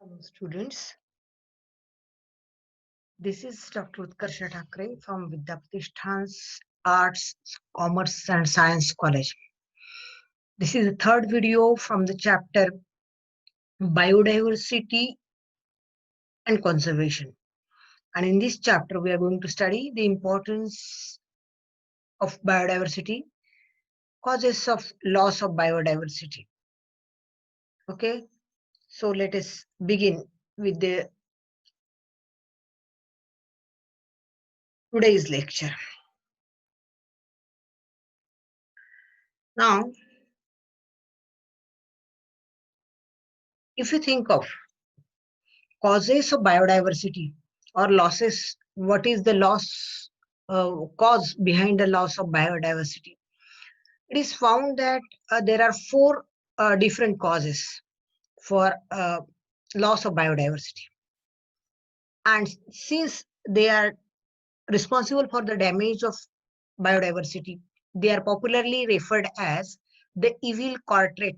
Hello, students. This is Dr. Utkarsha Thakre from Vidyapratishthan's Arts, Commerce and Science College. This is the third video from the chapter Biodiversity and Conservation. And in this chapter, we are going to study the importance of biodiversity, causes of loss of biodiversity. Okay, so let us begin with the today's lecture. Now, if you think of causes of biodiversity or losses, what is the loss cause behind the loss of biodiversity? It is found that there are four different causes for loss of biodiversity, and since they are responsible for the damage of biodiversity, they are popularly referred as the evil quartet.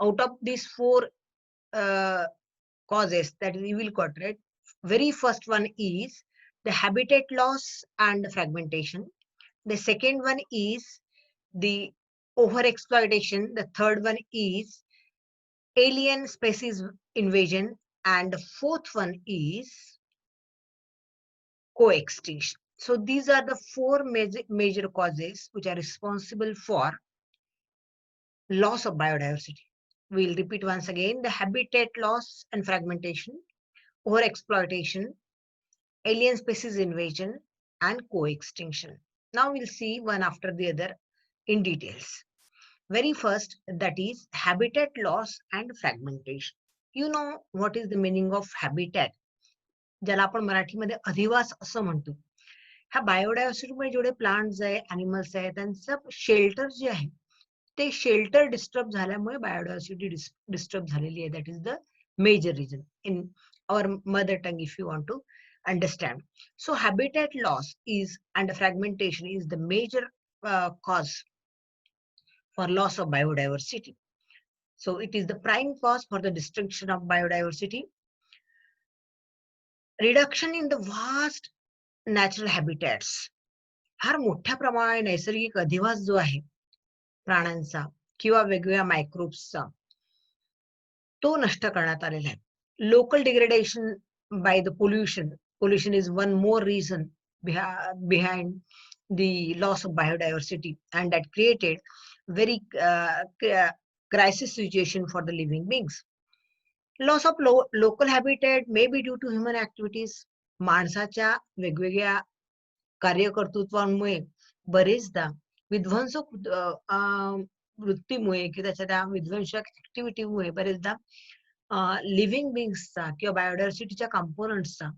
Out of these four uh, causes, that is evil quadrant, very first one is the habitat loss and fragmentation. The second one is the overexploitation. The third one is alien species invasion. And the fourth one is co-extinction. So these are the four major causes which are responsible for loss of biodiversity. We'll repeat once again: the habitat loss and fragmentation, overexploitation, alien species invasion, and co-extinction. Now we'll see one after the other in details. Very first, that is habitat loss and fragmentation. You know what is the meaning of habitat? ज्याला आपण मराठीमध्ये अधिवास असं म्हणतो. ह्या बायोडायव्हर्सिटीमध्ये जेवढे plants आहे, animals आहे, त्यांचं शेल्टर जे आहे ते शेल्टर डिस्टर्ब झाल्यामुळे बायोडायव्हर्सिटी डिस्टर्ब झालेली आहे. That is the major reason in our mother tongue, if you want to understand. So habitat loss is and fragmentation is the major cause for loss of biodiversity. So it is the prime cause for the destruction of biodiversity. Reduction in the vast natural habitats. फार मोठ्या प्रमाणात नैसर्गिक अधिवास जो आहे प्राण्यांचा किंवा वेगवेगळ्या मायक्रोब्सचा तो नष्ट करण्यात आलेला आहे. Local degradation by the pollution. Pollution is one more reason behind the loss of biodiversity, and that created very crisis situation for the living beings. Loss of local habitat may be due to human activities. माणसाच्या वेगवेगळ्या कार्यकर्तृत्वांमुळे बरेचदा विध्वंसक वृत्तीमुळे किंवा त्याच्या त्या विध्वंसक ऍक्टिव्हिटीमुळे बरेचदा living बिंग्सचा किंवा बायोडायव्हर्सिटीच्या कंपोनंट्सचा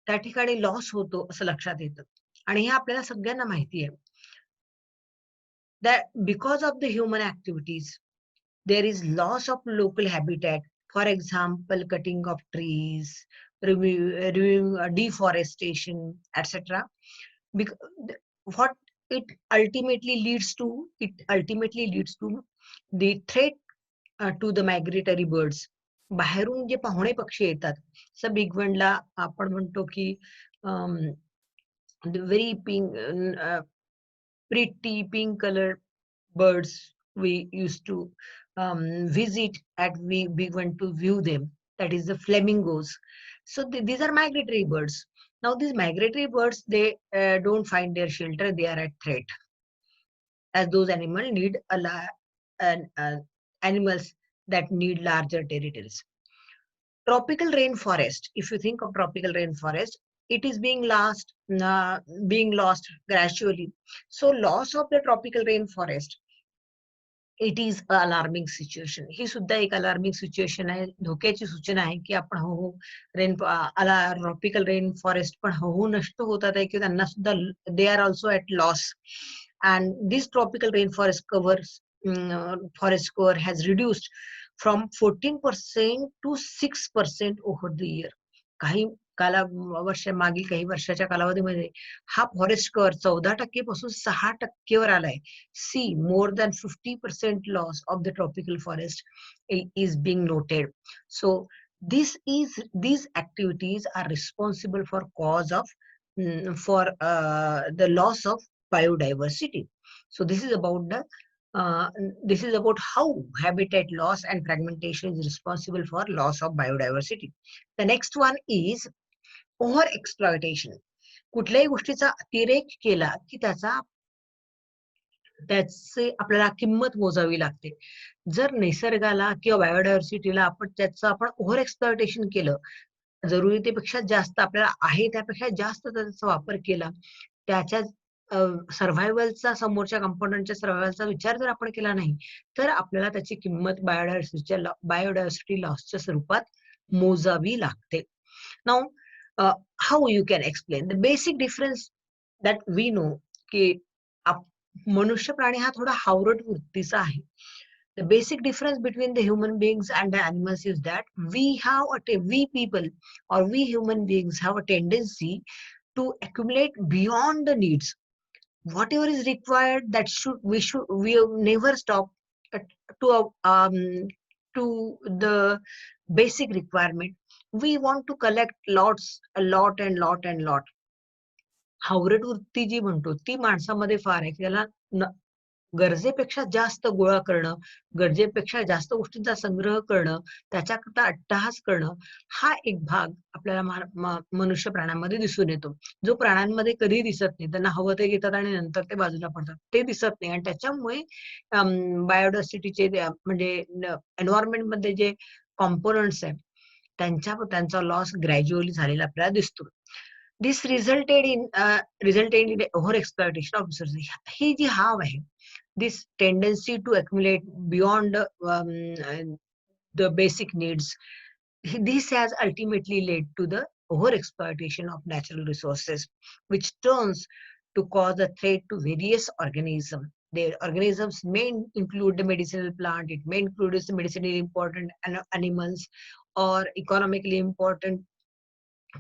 त्या ठिकाणी लॉस होतो असं लक्षात येतं. आणि हे आपल्याला सगळ्यांना माहिती आहे. That because of the human activities, there is loss of local habitat. For example, cutting of trees, deforestation, etc. What it ultimately leads to? It ultimately leads to the threat to the migratory birds. बाहेरून जे पाहुणे पक्षी येतात, सब बिगवंडला आपण म्हणतो की very pink pretty pink colored birds we used to visit at we went to view them, that is the flamingos. So these are migratory birds. Now these migratory birds, they don't find their shelter, they are at threat, as those animals need animals that need larger territories. Tropical rainforest, if you think of tropical rainforest, it is being lost gradually. So loss of the tropical rainforest, it is an alarming situation. ही सुद्धा एक alarming situation आहे, धोक्याची सूचना आहे की आपण हळूहळू tropical rainforest पण हळूहळू नष्ट होतात आहे किंवा त्यांना सुद्धा they are also at loss. And this tropical rainforest forest cover has reduced from 14% to 6% over the year. काही मागील काही वर्षाच्या कालावधीमध्ये हा फॉरेस्ट कव्हर 14% पासून 6%वर आलाय. See more than 50% loss of the tropical forest is being noted. So these activities are responsible for cause of for the loss of biodiversity. So this is about how habitat loss and fragmentation is responsible for loss of biodiversity. The next one is over exploitation. कुठल्याही गोष्टीचा अतिरेक केला की त्याचे आपल्याला किंमत मोजावी लागते. जर निसर्गाला किंवा बायोडायव्हर्सिटीला आपण ओव्हर एक्सप्लॉयटेशन केलं, जरुरीपेक्षा जास्त आपल्याला आहे त्यापेक्षा जास्त त्याचा वापर केला, त्याच्या सर्व्हायव्हलचा समोरच्या कंपोनंटच्या सर्व्हायव्हलचा विचार जर आपण केला नाही, तर आपल्याला त्याची किंमत बायोडायव्हर्सिटी लॉसच्या स्वरूपात मोजावी लागते. Now how you can explain the basic difference that we know की मनुष्य प्राणी हा थोडा हावरट वृत्तीचा आहे. The basic difference between the human beings and the animals is that we people or we human beings have a tendency to accumulate beyond the needs. Whatever is required, we never stop to to the basic requirement. We want to collect a lot. हावरट वृत्ती जी म्हणतो ती माणसामध्ये फार आहे की त्याला गरजेपेक्षा जास्त गोळा करणं, गरजेपेक्षा जास्त गोष्टींचा संग्रह करणं, त्याच्याकरता अट्टहास करणं, हा एक भाग आपल्याला मनुष्य प्राण्यांमध्ये दिसून येतो, जो प्राण्यांमध्ये कधी दिसत नाही. त्यांना हवं ते घेतात आणि नंतर ते बाजूला पडतात, ते दिसत नाही. आणि त्याच्यामुळे बायोडायव्हर्सिटीचे म्हणजे एन्व्हायरमेंट मध्ये जे कॉम्पोनंट्स आहेत त्यांचा लॉस ग्रॅज्युअली झालेला आपल्याला दिसतो. This resulted in over exploitation of resources. ही जी हाव आहे, this tendency to accumulate beyond the basic needs, this has ultimately led to the over exploitation of natural resources, which turns to cause a threat to various organisms. The organisms may include the medicinal plant, it may include the medicinally important animals or economically important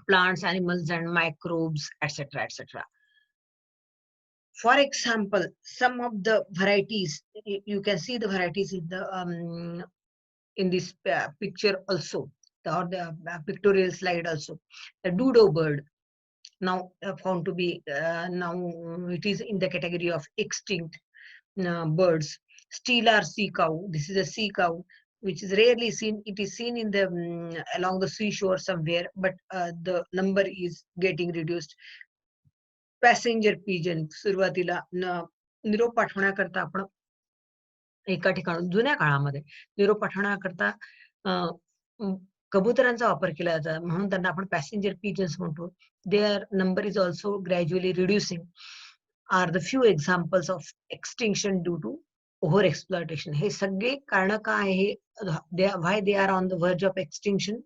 plants, animals, and microbes, etc., etc. For example, some of the varieties, you can see the varieties in this picture also, or the pictorial slide also. The dodo bird, now found to be now it is in the category of extinct birds. Steller sea cow, this is a sea cow which is rarely seen. It is seen in the along the seashore somewhere, but the number is getting reduced. Passenger pigeon, सुरुवातीला निरोप पाठवण्याकरता आपण एका ठिकाणी जुन्या काळामध्ये निरोप पाठवण्याकरता कबुतरांचा वापर केला जातो, म्हणून त्यांना आपण पॅसेंजर पिजन्स म्हणतो. Their number is also gradually reducing. Are the few examples of extinction due to over exploitation. हे सगळे कारण काय आहे, why they are on the verge of extinction?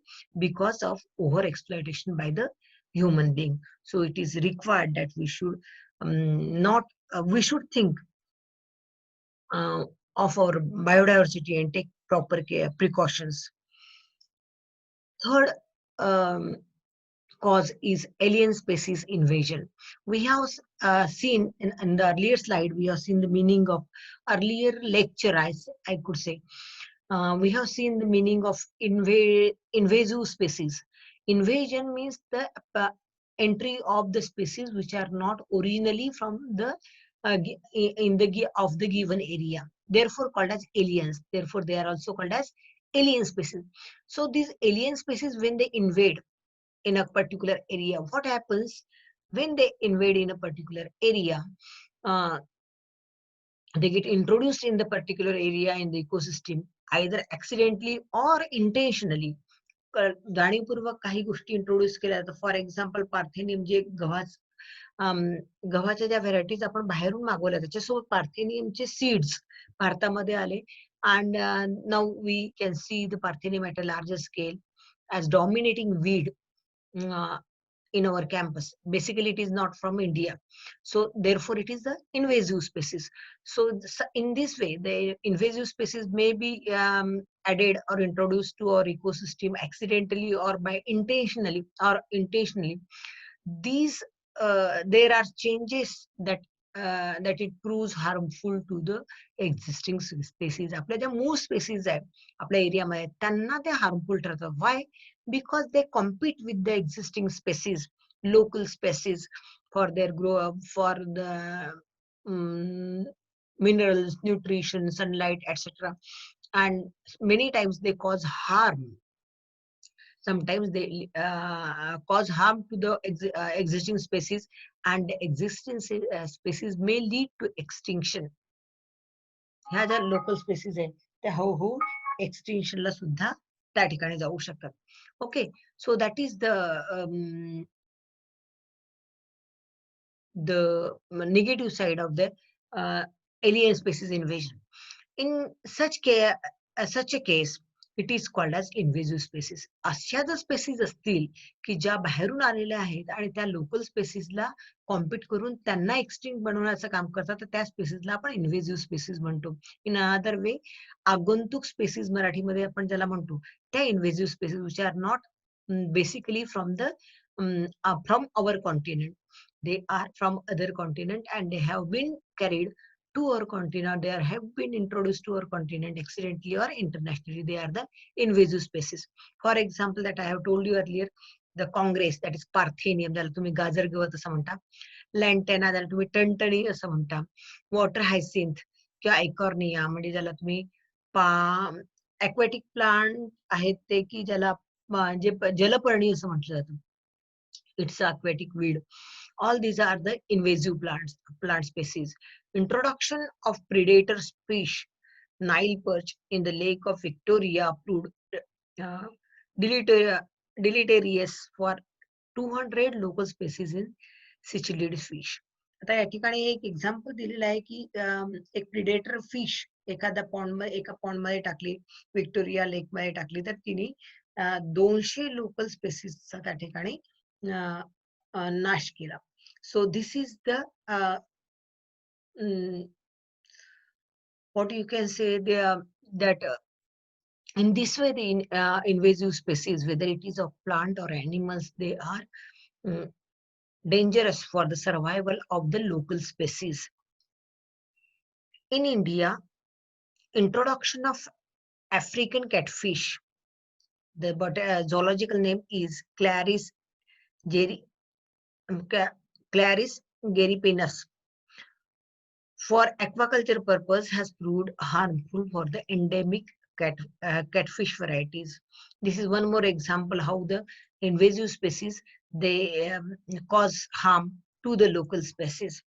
Because of over exploitation by the human being. So it is required that we should think of our biodiversity and take proper precautions. Third cause is alien species invasion. We have seen in the earlier slide, we have seen the meaning of earlier lecture, I could say. We have seen the meaning of invasive species. Invasion means the entry of the species which are not originally from the of the given area, therefore called as aliens. Therefore they are also called as alien species. So these alien species, when they invade in a particular area, what happens when they invade in a particular area? They get introduced in the particular area in the ecosystem, either accidentally or intentionally. जाणीवपूर्वक काही गोष्टी introduce केल्या जातात. For example parthenium, जे गव्हाच्या ज्या varieties आपण बाहेरून मागवल्या त्याच्यासोबत पार्थेनियमचे सीड्स भारतामध्ये आले. And now we can see the Parthenium at a larger scale as dominating weed in our campus. Basically, it is not from India. So therefore, it is the invasive species. So in this way, the invasive species may be added or introduced to our ecosystem accidentally or by intentionally, these there are changes that it proves harmful to the existing species. आपल्या ज्या मूळ species आहेत आपल्या एरियामध्ये त्यांना ते harmful ठरतात. Why? Because they compete with the existing species, local species, for their grow up, for the minerals, nutrition, sunlight, etc. And many times they cause harm. Sometimes they cause harm to the existing species, and the existing species may lead to extinction. ह्या ज्या local species आहेत त्या हळूहळू एक्सटिंक्शनला सुद्धा त्या ठिकाणी जाऊ शकतात. Okay, so that is the negative side of the alien species invasion. In such a case, it is called as invasive species. अशा जर स्पेसीज असतील की ज्या बाहेरून आलेल्या आहेत आणि त्या लोकल स्पेसीजला कॉम्पीट करून त्यांना एक्सटिंक्ट बनवण्याचं काम करतात, तर त्या स्पेसीजला आपण इन्व्हेजिव्ह स्पेसीज म्हणतो. इन अदर वे, आगंतुक स्पेसीज मराठीमध्ये आपण ज्याला म्हणतो, त्या invasive species which are not basically from our continent. They are from other continent and they have been carried to our continent. They have been introduced to our continent accidentally or internationally. They are the invasive species. For example, that I have told you earlier, the congress, that is Parthenium, ज्याला तुम्ही गाजर गवत असं म्हणता. लँटेना, ज्याला तुम्ही टणटणी असं म्हणता. वॉटर हायसिंथ किंवा आयकॉर्निया, म्हणजे ज्याला तुम्ही aquatic प्लांट आहेत ते की ज्याला जे जलपर्णी असं म्हटलं जातं. It's aquatic weed. All these are the invasive plant species. Introduction of predator fish, Nile perch in the Lake of Victoria proved uh, deleterious for 200 local species in cichlid fish. आता या ठिकाणी एक एक्झाम्पल दिलेलं आहे की एक predator fish एका pond मध्ये टाकली, विक्टोरिया लेक मध्ये टाकली, तर तिने 200 लोकल स्पेसीसचा त्या ठिकाणी नाश केला. So this is the what you can say that in this way the invasive species, whether it is of plant or animals, they are dangerous for the survival of the local species. In India, introduction of African catfish, the zoological name is Claris gariepinus, for aquaculture purpose has proved harmful for the endemic catfish varieties. This is one more example how the invasive species, they cause harm to the local species.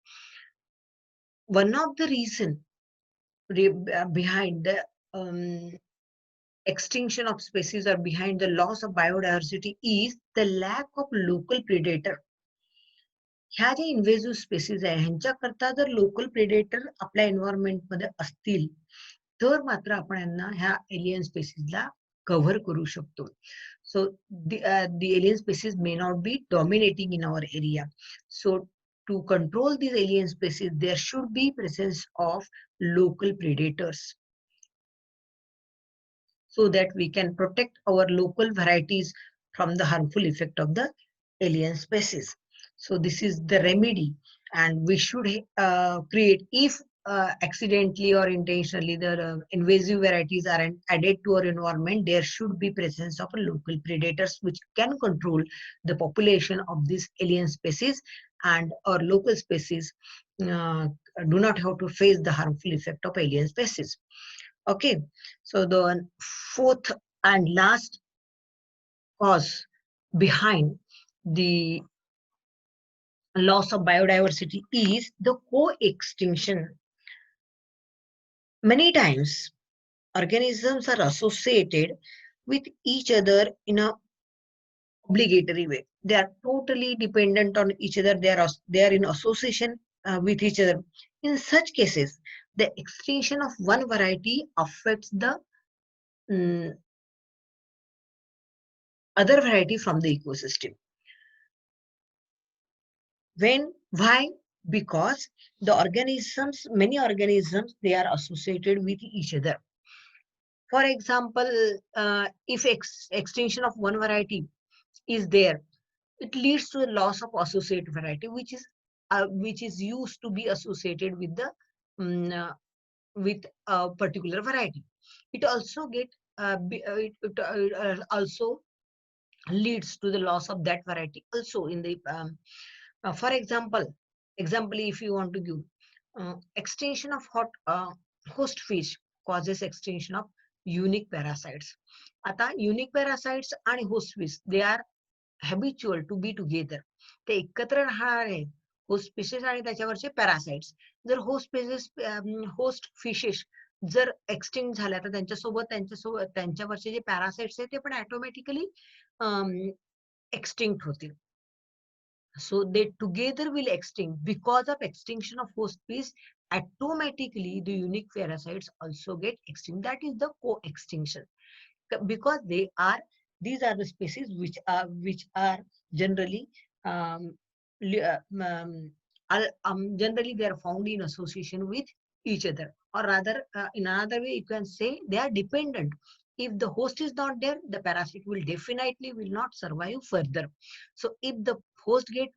One of the reasons behind the extinction of species or behind the loss of biodiversity is the lack of local predator. ह्या ज्या invasive species आहे ह्यांच्याकरता जर local predator आपल्या environment मध्ये असतील तर मात्र आपण यांना ह्या एलियन स्पेसीजला कव्हर करू शकतो. सो the alien species may not be dominating in our area. So to control these alien species, there should be presence of local predators so that we can protect our local varieties from the harmful effect of the alien species. So this is the remedy, and we should create, if accidentally or intentionally the invasive varieties are added to our environment, there should be presence of local predators which can control the population of these alien species, and our local species do not have to face the harmful effect of alien species. Okay, so the fourth and last cause behind the loss of biodiversity is the co-extinction. Many times, organisms are associated with each other in a obligatory way. They are totally dependent on each other. They are in association with each other. In such cases, the extinction of one variety affects the other variety from the ecosystem. Why? Because the organisms, many organisms, they are associated with each other. For example, if extinction of one variety is there, it leads to a loss of associate variety, which is used to be associated with the um, uh, with a particular variety. It also also leads to the loss of that variety also in the for example, if you want to give extinction of host fish causes extinction of unique parasites. आता unique parasites आणि host fish, they are habitual to be together. ते एकत्र राहणार आहेत host species आणि त्याच्यावरचे parasites. जर host fishes जर extinct झाल्या तर त्यांच्यासोबत त्यांच्यावरचे जे पॅरासाइट्स आहेत ते पण ऑटोमॅटिकली एक्सटिंक्ट होतील. So they together will extinct. Because of extinction of host species, automatically the unique parasites also get extinct. That is the co-extinction. Because these are the species which are generally generally they are found in association with each other, or rather in another way you can say they are dependent. If the host is not there, the parasite will definitely will not survive further. So if the host get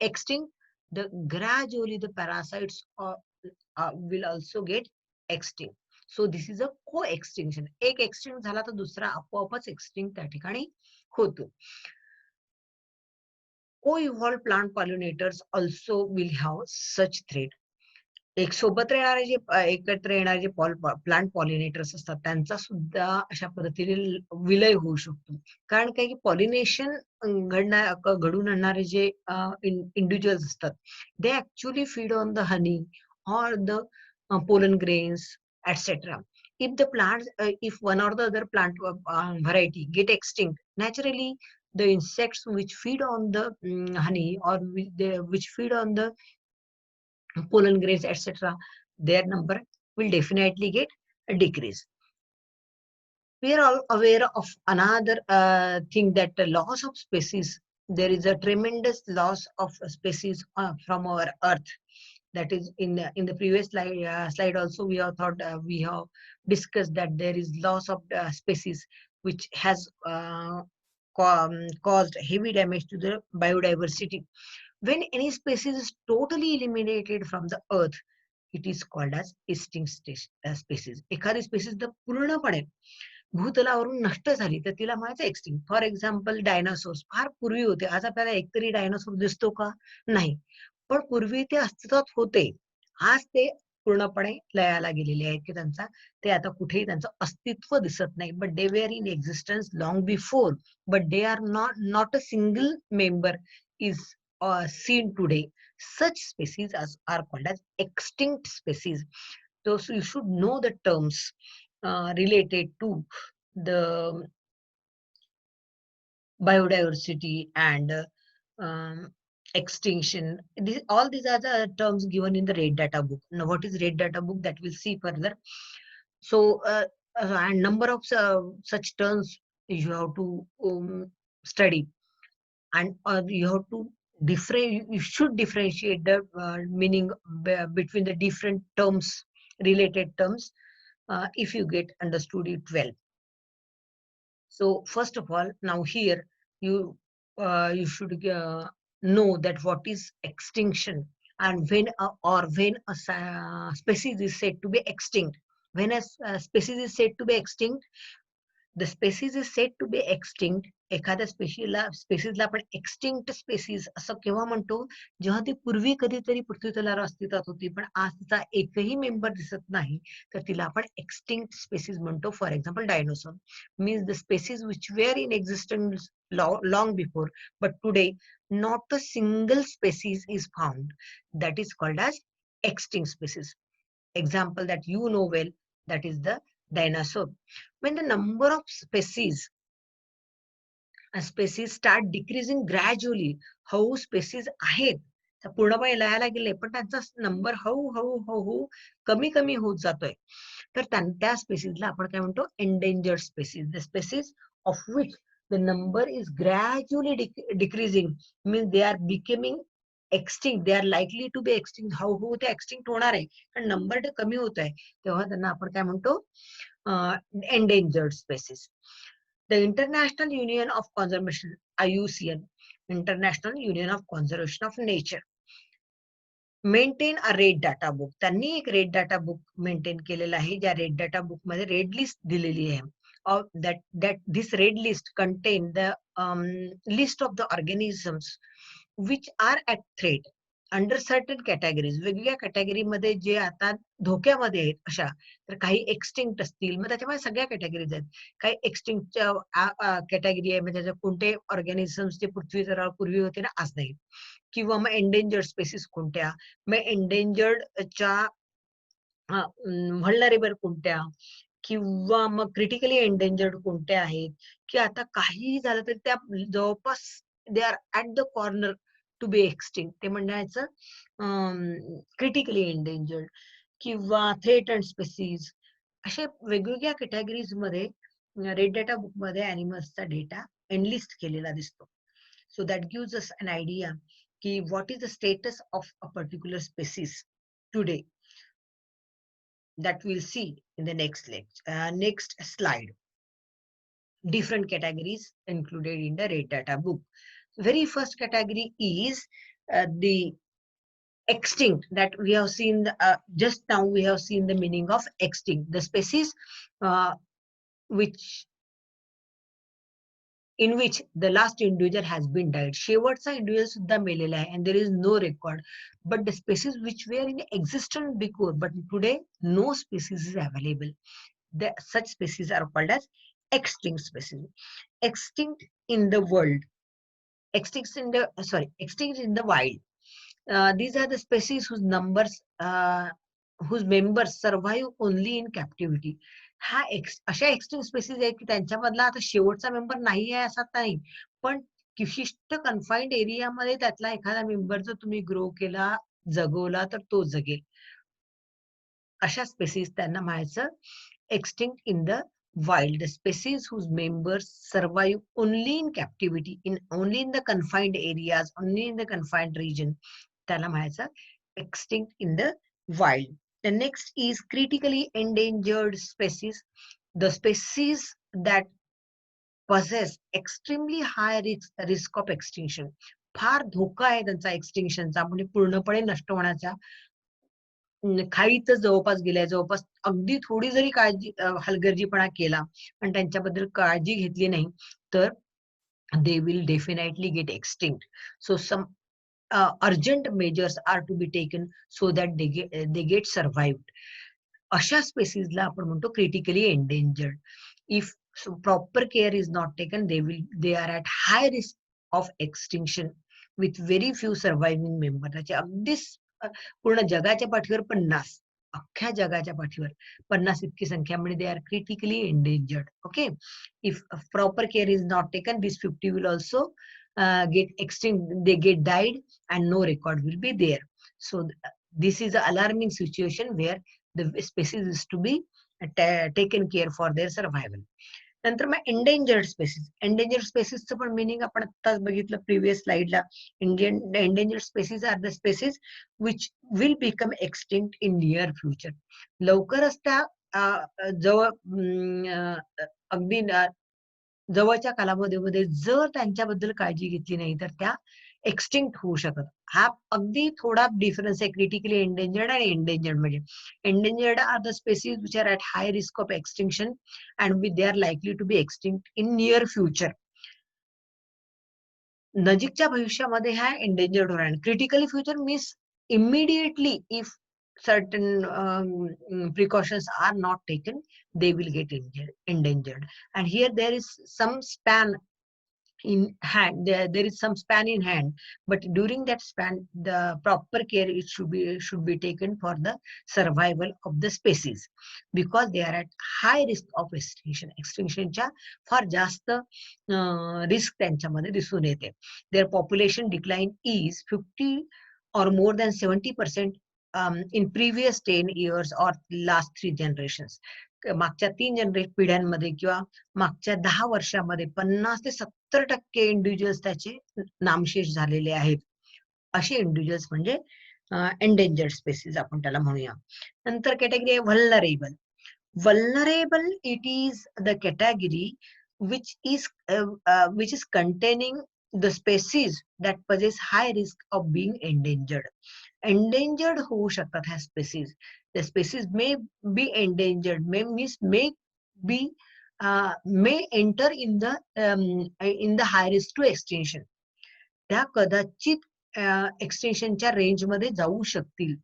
extinct, the gradually the parasites will also get extinct. So this is a co-extinction. एक extinct झाला तर दुसरा आपोआपच extinct त्या ठिकाणी होतो. Co-evolved plant pollinators also will have such threat. एक सोबत येणारे जे एकत्र येणारे जे प्लांट पॉलिनेटर्स असतात त्यांचा सुद्धा अशा पद्धतीने विलय होऊ शकतो. कारण काय की पॉलिनेशन घडून आणणारे जे इंडिव्हिज्युअल्स असतात, they actually feed on the honey or the pollen grains, etc. If the plants, if one or the other plant variety get extinct, naturally the insects which feed on the honey or which feed on the pollen grains, etc., their number will definitely get a decrease. We are all aware of another thing, that the loss of species. There is a tremendous loss of species from our earth. That is in the previous slide also we have discussed that there is loss of species which has caused heavy damage to the biodiversity. When any species is totally eliminated from the earth, it is called as extinct species. एखादी species जर पूर्णपणे भूतलावरून नष्ट झाली तर तिला म्हणायचं extinct. For example dinosaurs फार पूर्वी होते. आज आपल्याला एकतरी डायनासोर दिसतो का? नाही. पण पूर्वी ते अस्तित्वात होते. आज ते पूर्णपणे लयाला गेलेले आहेत की ते आता कुठेही त्यांचं अस्तित्व दिसत नाही. But they were in existence long before, but they are not a single member is seen today. Such species are called as extinct species. So you should know the terms related to the biodiversity and extinction. All these are the terms given in the red data book. Now what is red data book, that we'll see further. So and number of such terms you have to study, and you have to you should differentiate the meaning between the different terms, related terms, if you get understood it well. So first of all, now here you should know that what is extinction, and when a species is said to be extinct. When a species is said to be extinct, the species is said to be extinct. एखाद्या स्पेसीजला आपण extinct species असं केव्हा म्हणतो, जेव्हा ती पूर्वी कधीतरी पृथ्वी तलावर अस्तित्वात होती पण आज तिचा एकही मेंबर दिसत नाही, तर तिला आपण एक्सटिंक्ट स्पेसीज म्हणतो. For example dinosaur means the species which were in existence long before, but today not a single species is found. That is called as extinct species. Example that you know well, that is the dinosaur. When the number of species start decreasing gradually, हळू species आहेत पूर्णपणे लयाला गेले पण त्यांचा number हळूहळू कमी कमी होत जातोय, तर त्या स्पेसीजला आपण काय म्हणतो, endangered species. The species of which the number is gradually decreasing, means they are becoming extinct, they are likely to be extinct. हळूहळू ते extinct होणार आहे कारण नंबर कमी होत आहे, तेव्हा त्यांना आपण काय म्हणतो, endangered species. The International Union of Conservation, IUCN, International Union of Conservation of Nature, maintain a red data book. त्यांनी एक रेड डाटा बुक मेंटेन केलेलं आहे, ज्या रेड डाटा बुक मध्ये रेड लिस्ट दिलेली आहे. That this red list contain the list of the organisms which are at threat under certain categories. वेगवेगळ्या category मध्ये जे आता धोक्यामध्ये आहेत अशा, तर काही एक्सटिंक्ट असतील, मग त्याच्यामध्ये सगळ्या कॅटेगरीज आहेत. काही एक्सटिंक्टच्या कॅटेगरी आहे, म्हणजे कोणते ऑर्गॅनिझम्स जे पृथ्वी तलावर पूर्वी होते ना, आज नाही. किंवा मग एंडेंजर्ड स्पेसिस कोणत्या, मग एंडेंजर्डच्या व्हल्नरेबल कोणत्या, किंवा मग क्रिटिकली एंडेंजर्ड कोणत्या आहेत, की आता काहीही झालं तरी त्या जवळपास they are at the corner to be extinct, ते म्हणायचं क्रिटिकली एंडेंजर्ड किंवा थ्रेटन्ड स्पेसीज. अशा वेगवेगळ्या कॅटेगरीज मध्ये रेड डाटा बुक मध्ये अॅनिमल्सचा डेटा एनलिस्ट केलेला दिसतो. So that gives us an idea की what is the status of a particular species today. That we'll see in the next slide. Different categories included in the red data book. Very first category is the extinct, that we have seen just now. We have seen the meaning of extinct, the species in which the last individual has been died. शेवटचा individual सुद्धा मेलेला आहे, and there is no record. But the species which were in existence before, but today no species is available. Such species are called as extinct species. Extinct in the world, extinct in the wild. These are the species whose members survive only in captivity. हा अशा extinct species आहेत की त्यांच्यामधला आता शेवटचा member नाही आहे असा नाही, पण विशिष्ट कन्फाइंड एरियामध्ये त्यातला एखादा मेंबर जर तुम्ही ग्रो केला, जगवला, तर तो जगेल. अशा स्पेसीज त्यांना म्हणायचं extinct in the wild. The species whose members survive only in captivity, only in the confined areas, only in the confined region, त्याला म्हणायचं extinct in the wild. The next is critically endangered species. The species that possess extremely high risk of extinction. फार धोका आहे त्यांचा एक्सटिंक्शनचा, म्हणजे पूर्णपणे नष्ट होण्याचा. खाईच जवळपास गेल्या, जवळपास अगदी थोडी जरी काळजी हलगर्जीपणा केला पण त्यांच्याबद्दल काळजी घेतली नाही तर they will definitely get extinct. So some urgent measures are to be taken so that they get survived. अशा स्पेसीजला आपण म्हणतो critically endangered. If proper care is not taken, they are at high risk of extinction with very few surviving members. त्याचे अगदीच पूर्ण जगाच्या पाठीवर 50, अख्ख्या जगाच्या पाठीवर 50 इतकी संख्या, म्हणजे they are critically endangered. Okay, if proper care is not taken, this 50 will also get extinct, they get died and no record will be there. So this is an alarming situation where the species is to be taken care for their survival. नंतर मग endangered species. Endangered स्पेसीजचं पण meaning आपण आत्ताच बघितलं previous स्लाइडला. Endangered species are the species which will become extinct in near future. लवकरच त्या अगदी जवळच्या कालावधीमध्ये जर त्यांच्याबद्दल काळजी घेतली नाही तर त्या एक्सटिंक्ट होऊ शकत. हा अगदी थोडा डिफरन्स आहे क्रिटिकली एंडेंजर्ड आणि एंडेंजर्ड मध्ये. Endangered are the species which are at high risk of extinction and they are likely to be extinct in near future. नजीकच्या भविष्यामध्ये हा एंडेंजर्ड होणार. Critically future means immediately if certain precautions are not taken, they will get endangered. And here there is some span in hand, there is some span in hand, but during that span the proper care it should be taken for the survival of the species, because they are at high risk of extinction च्या फार जास्त risk त्यांच्यामध्ये दिसून येते. Their population decline is 50 or more than 70% in previous 10 years or last 3 generations. मागच्या 3 पिढ्यांमध्ये किंवा मागच्या 10 वर्षामध्ये 50 ते 70% इंडिव्हिज्युअल्स त्याचे नामशेष झालेले आहेत. असे इंडिव्हिज्युअल्स म्हणजे एंडेंजर्ड स्पेसीज आपण त्याला म्हणूया. नंतर कॅटेगरी आहे व्हल्नरेबल. Vulnerable, it is the category which is containing the species that possess high risk of being endangered. Endangered होऊ शकतात ह्या species. The species may be endangered, may be may enter in the high risk to extinction. त्या कदाचित एक्सटेन्शनच्या रेंजमध्ये जाऊ शकतील.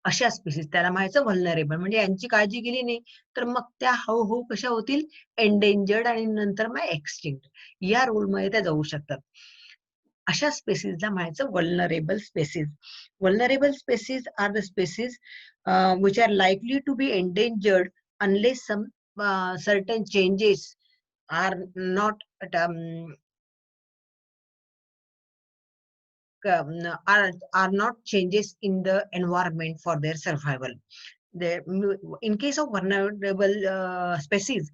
अशा species त्याला म्हणायचं व्हल्नरेबल. म्हणजे यांची काळजी केली नाही तर मग त्या हळूहळू कशा होतील, एंडेंजर्ड आणि नंतर मग एक्सटिंक्ट या रोलमध्ये त्या जाऊ शकतात. अशा स्पेसीजला म्हणायचं vulnerable species. Vulnerable species are the species which are likely to be endangered unless some certain changes are not are not changes in the environment for their survival. In case of vulnerable species,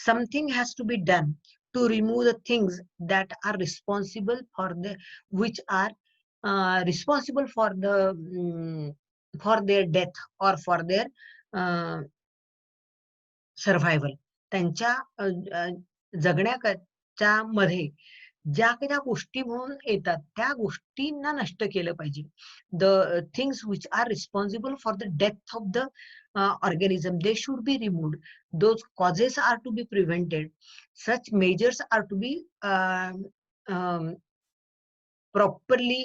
something has to be done to remove the things that are responsible for the which are responsible for their death or for their survival. त्यांच्या जगण्याच्या मध्ये ज्या काही त्या गोष्टी म्हणून येतात त्या गोष्टींना नष्ट केलं पाहिजे. The things which are responsible for the death of the organism, they should be removed. Those causes are to be prevented. Such measures are to be properly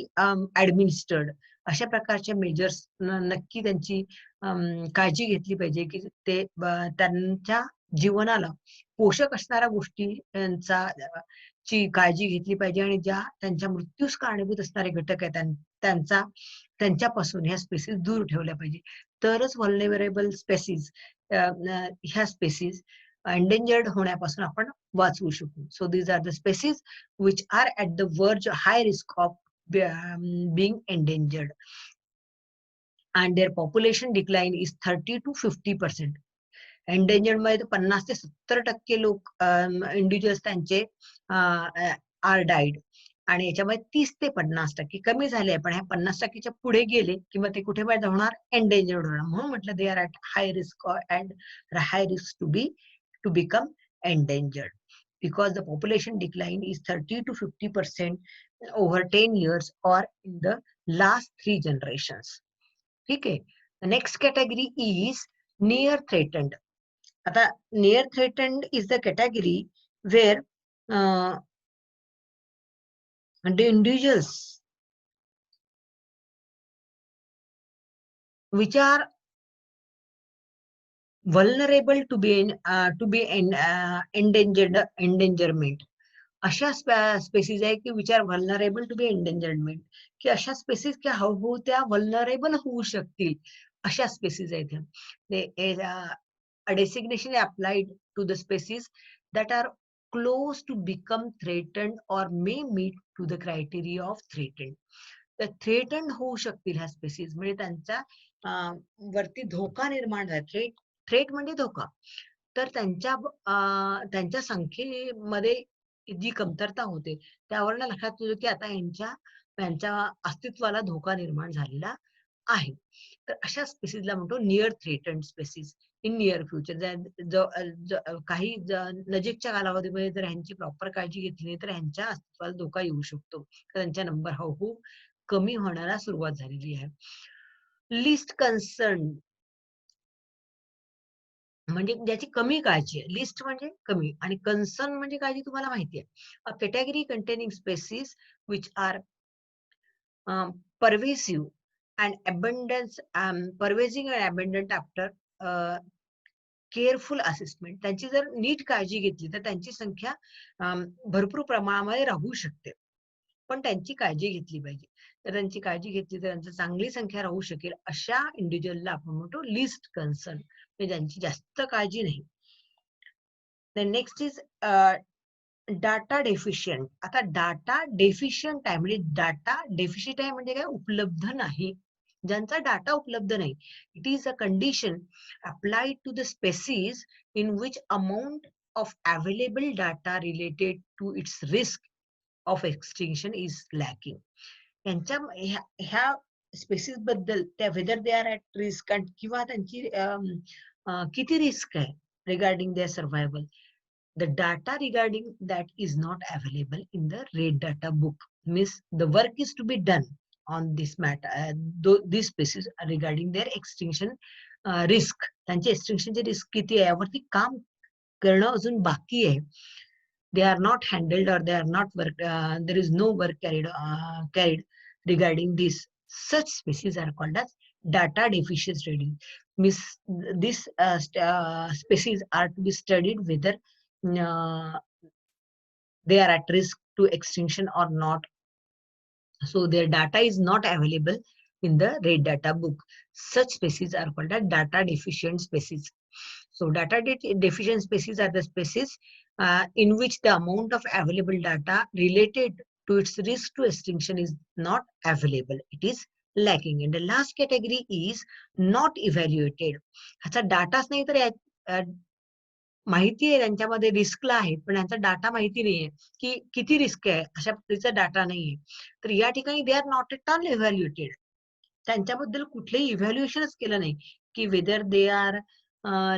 administered. अशा प्रकारच्या मेजर्स नक्की त्यांची काळजी घेतली पाहिजे की ते त्यांच्या जीवनाला पोषक असणाऱ्या गोष्टींचा ची काळजी घेतली पाहिजे आणि ज्या त्यांच्या मृत्यूस कारणीभूत असणारे घटक आहेत त्यांच्यापासून ह्या स्पेसीज दूर ठेवल्या पाहिजे. तरच व्हल्नरेबल स्पेसीज ह्या स्पेसीज एंडेंजर्ड होण्यापासून आपण वाचवू शकू. So these are the species which are at the verge high risk of being endangered, and their population decline is 30 to 50%. Endangered मध्ये 50 ते 70% लोक इंडिव्हिज्युअल्स त्यांचे आर डाईड आणि याच्यामध्ये 30 ते 50% कमी झाले. पण ह्या 50%च्या पुढे गेले किंवा ते कुठे बाहेर होणार, एंडेंजर्ड होणार. म्हणून म्हटलं they are at high risk and high risk to become endangered. Because the population decline is 30 to 50% over 10 years or in the last 3 generations. Okay. The next category is near threatened. आता near threatened is the category where the individuals which are vulnerable to be endangerment. अशा species आहे की which are व्हल्नरेबल to be endangerment, की अशा species की हळूहळू त्या व्हल्नरेबल होऊ शकतील अशा स्पेसीज आहेत. A designation applied to the species that are close to become threatened or may meet to the criteria of threatened. तर थ्रेटन होऊ शकतील ह्या स्पेसीज म्हणजे त्यांच्या वरती धोका निर्माण झाला. थ्रेट म्हणजे धोका. तर त्यांच्या संख्येमध्ये जी कमतरता होते त्यावरून लक्षात येतं की आता यांच्या अस्तित्वाला धोका निर्माण झालेला आहे. तर अशा स्पेसीजला म्हणतो near threatened species in near future. काही नजीकच्या कालावधीमध्ये जर ह्यांची प्रॉपर काळजी घेतली नाही तर ह्यांच्या अस्तित्वाला धोका येऊ शकतो. त्यांचा नंबर हळूहळू कमी होण्याला सुरुवात झालेली आहे. लिस्ट कन्सर्न म्हणजे ज्याची कमी काळजी आहे. लिस्ट म्हणजे कमी आणि कन्सर्न म्हणजे काळजी तुम्हाला माहिती आहे. A category containing species which are pervasive and abundance, pervasive and abundant after careful assessment. त्यांची जर नीट काळजी घेतली तर त्यांची संख्या भरपूर प्रमाणामध्ये राहू शकते. पण त्यांची काळजी घेतली पाहिजे. तर त्यांची काळजी घेतली तर त्यांची चांगली संख्या राहू शकेल अशा इंडिव्हिज्युअलला आपण म्हणतो लिस्ट कन्सर्न, म्हणजे ज्यांची जास्त काळजी नाही. Next is data deficient. आता डाटा डेफिशियंट आहे म्हणजे डाटा डेफिशियंट आहे म्हणजे काय, उपलब्ध नाही. ज्यांचा डाटा उपलब्ध नाही. It is a condition applied to the species in which amount of available data related to its risk of extinction is lacking. ह्या स्पेसिस बद्दल त्या whether they are at risk किंवा त्यांची किती रिस्क आहे regarding their survival. The data regarding that is not available in the red data book. Means the work is to be done on this matter, these species regarding their extinction risk. त्यांचे extinction चे risk किती आहे यावरती काम करणं अजून बाकी आहे. They are not handled or they are not work. There is no work carried regarding this. Such species are called as data deficient reading. Means these species are to be studied whether uh, they are at risk to extinction or not. So their data is not available in the red data book. Such species are called as data deficient species. So data deficient species are the species in which the amount of available data related to its risk to extinction is not available. It is lacking. And the last category is not evaluated. ह्याचा डाटाच नाही तर माहिती आहे त्यांच्यामध्ये रिस्कला आहे, पण यांचा data माहिती नाहीये की किती रिस्क आहे, अशा पद्धतीचा डाटा नाहीये. तर या ठिकाणी they are not at all evaluated. त्यांच्याबद्दल कुठलंही इव्हॅल्युएशनच केलं नाही की whether they are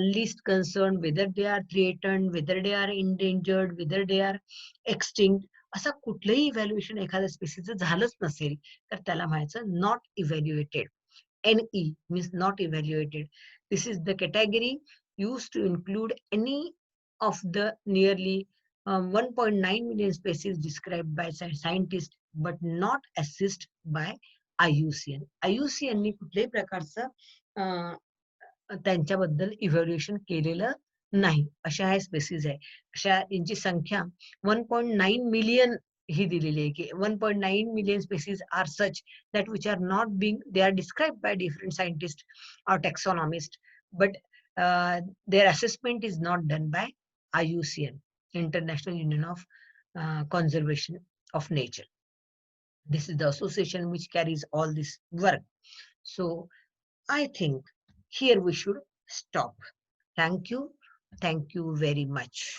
least concern, whether they are threatened, whether they are endangered, whether they are extinct. असं कुठलंही इव्हॅल्युएशन एखाद्या स्पेसिसचं झालंच नसेल तर त्याला म्हणायचं not evaluated. NE means not evaluated. This is the category used to include any of the nearly 1.9 million species described by scientists but not assessed by IUCN. IUCN ने कुठल्याही प्रकारचं त्यांच्याबद्दल इव्हॅल्युएशन केलेलं नाही. अशा ह्या स्पेसिस आहे. अशा यांची संख्या 1.9 मिलियन ही दिलेली आहे की 1.9 million species are such that which are not being, they are described by different scientists or taxonomists, but their assessment is not done by IUCN, International Union of Conservation of Nature. This is the association which carries all this work. So I think here we should stop. Thank you. Thank you very much.